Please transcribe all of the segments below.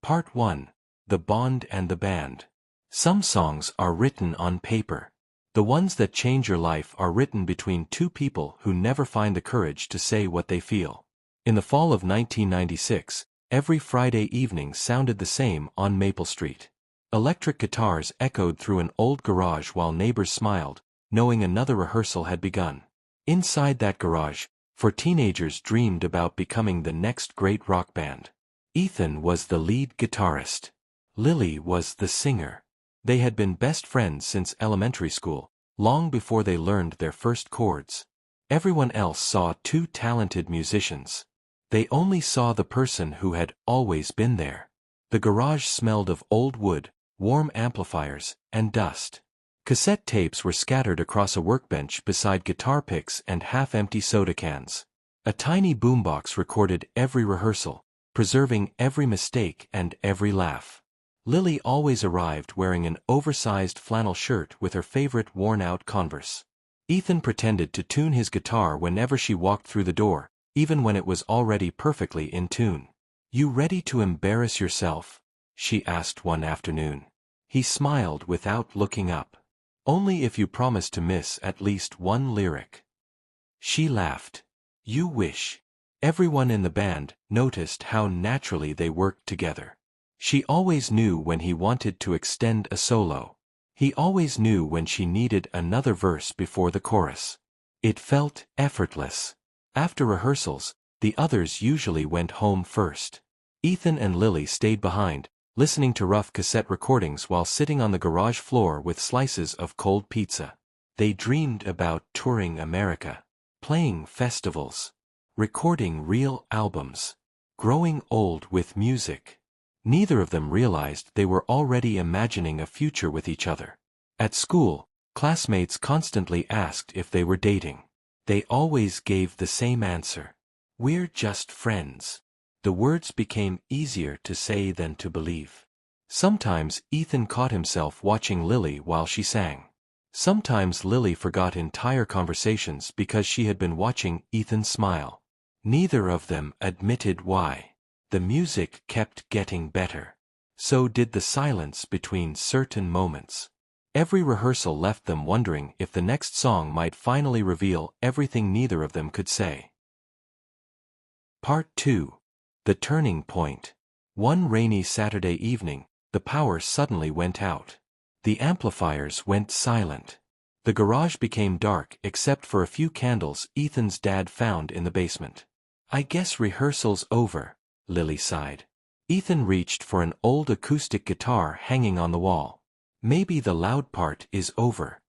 Part 1. The Bond and the Band. Some songs are written on paper. The ones that change your life are written between two people who never find the courage to say what they feel. In the fall of 1996, every Friday evening sounded the same on Maple Street. Electric guitars echoed through an old garage while neighbors smiled, knowing another rehearsal had begun. Inside that garage, four teenagers dreamed about becoming the next great rock band. Ethan was the lead guitarist. Lily was the singer. They had been best friends since elementary school, long before they learned their first chords. Everyone else saw two talented musicians. They only saw the person who had always been there. The garage smelled of old wood, warm amplifiers, and dust. Cassette tapes were scattered across a workbench beside guitar picks and half-empty soda cans. A tiny boombox recorded every rehearsal, preserving every mistake and every laugh. Lily always arrived wearing an oversized flannel shirt with her favorite worn-out Converse. Ethan pretended to tune his guitar whenever she walked through the door, even when it was already perfectly in tune. "You ready to embarrass yourself?" she asked one afternoon. He smiled without looking up. "Only if you promise to miss at least one lyric." She laughed. "You wish." Everyone in the band noticed how naturally they worked together. She always knew when he wanted to extend a solo. He always knew when she needed another verse before the chorus. It felt effortless. After rehearsals, the others usually went home first. Ethan and Lily stayed behind, listening to rough cassette recordings while sitting on the garage floor with slices of cold pizza. They dreamed about touring America, playing festivals, recording real albums, growing old with music. Neither of them realized they were already imagining a future with each other. At school, classmates constantly asked if they were dating. They always gave the same answer: "We're just friends." The words became easier to say than to believe. Sometimes Ethan caught himself watching Lily while she sang. Sometimes Lily forgot entire conversations because she had been watching Ethan smile. Neither of them admitted why. The music kept getting better. So did the silence between certain moments. Every rehearsal left them wondering if the next song might finally reveal everything neither of them could say. Part 2. The Turning Point. One rainy Saturday evening, the power suddenly went out. The amplifiers went silent. The garage became dark except for a few candles Ethan's dad found in the basement. "I guess rehearsal's over," Lily sighed. Ethan reached for an old acoustic guitar hanging on the wall. "Maybe the loud part is over."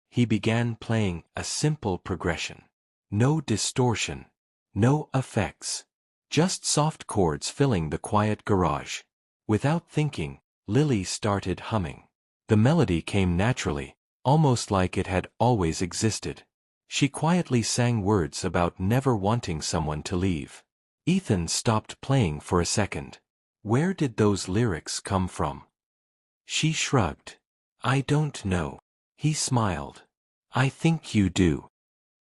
He began playing a simple progression. No distortion. No effects. Just soft chords filling the quiet garage. Without thinking, Lily started humming. The melody came naturally, almost like it had always existed. She quietly sang words about never wanting someone to leave. Ethan stopped playing for a second. Where did those lyrics come from? She shrugged. "I don't know." He smiled. "I think you do."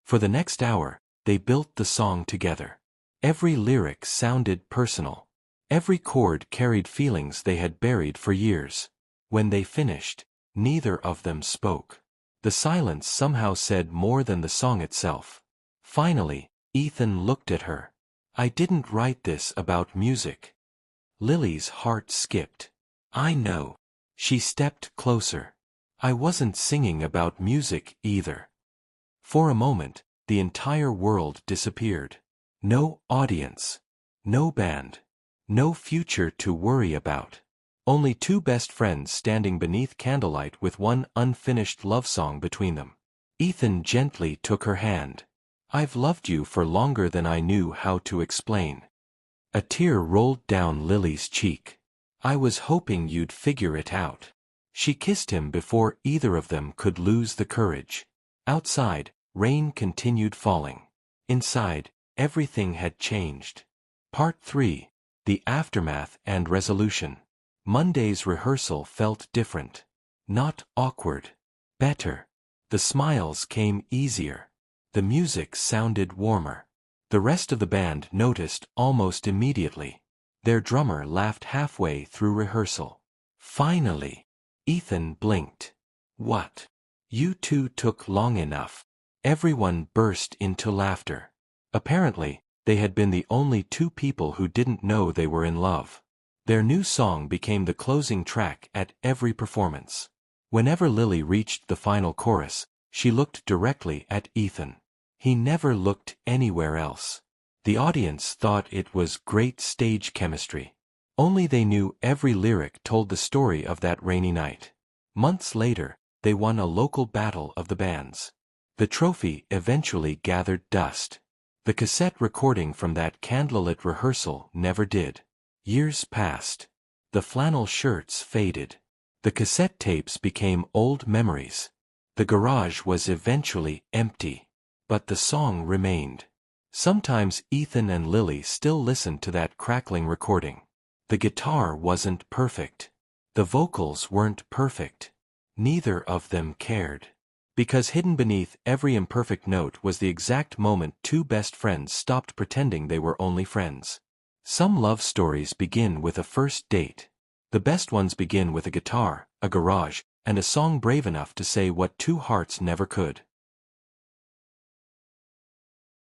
For the next hour, they built the song together. Every lyric sounded personal. Every chord carried feelings they had buried for years. When they finished, neither of them spoke. The silence somehow said more than the song itself. Finally, Ethan looked at her. "I didn't write this about music." Lily's heart skipped. "I know." She stepped closer. "I wasn't singing about music either." For a moment, the entire world disappeared. No audience. No band. No future to worry about. Only two best friends standing beneath candlelight with one unfinished love song between them. Ethan gently took her hand. "I've loved you for longer than I knew how to explain." A tear rolled down Lily's cheek. "I was hoping you'd figure it out." She kissed him before either of them could lose the courage. Outside, rain continued falling. Inside, everything had changed. Part 3. The Aftermath and Resolution. Monday's rehearsal felt different. Not awkward. Better. The smiles came easier. The music sounded warmer. The rest of the band noticed almost immediately. Their drummer laughed halfway through rehearsal. Finally, Ethan blinked. What? You two took long enough. Everyone burst into laughter. Apparently, they had been the only two people who didn't know they were in love. Their new song became the closing track at every performance. Whenever Lily reached the final chorus, she looked directly at Ethan. He never looked anywhere else. The audience thought it was great stage chemistry. Only they knew every lyric told the story of that rainy night. Months later, they won a local battle of the bands. The trophy eventually gathered dust. The cassette recording from that candlelit rehearsal never did. Years passed. The flannel shirts faded. The cassette tapes became old memories. The garage was eventually empty. But the song remained. Sometimes Ethan and Lily still listen to that crackling recording. The guitar wasn't perfect. The vocals weren't perfect. Neither of them cared. Because hidden beneath every imperfect note was the exact moment two best friends stopped pretending they were only friends. Some love stories begin with a first date. The best ones begin with a guitar, a garage, and a song brave enough to say what two hearts never could.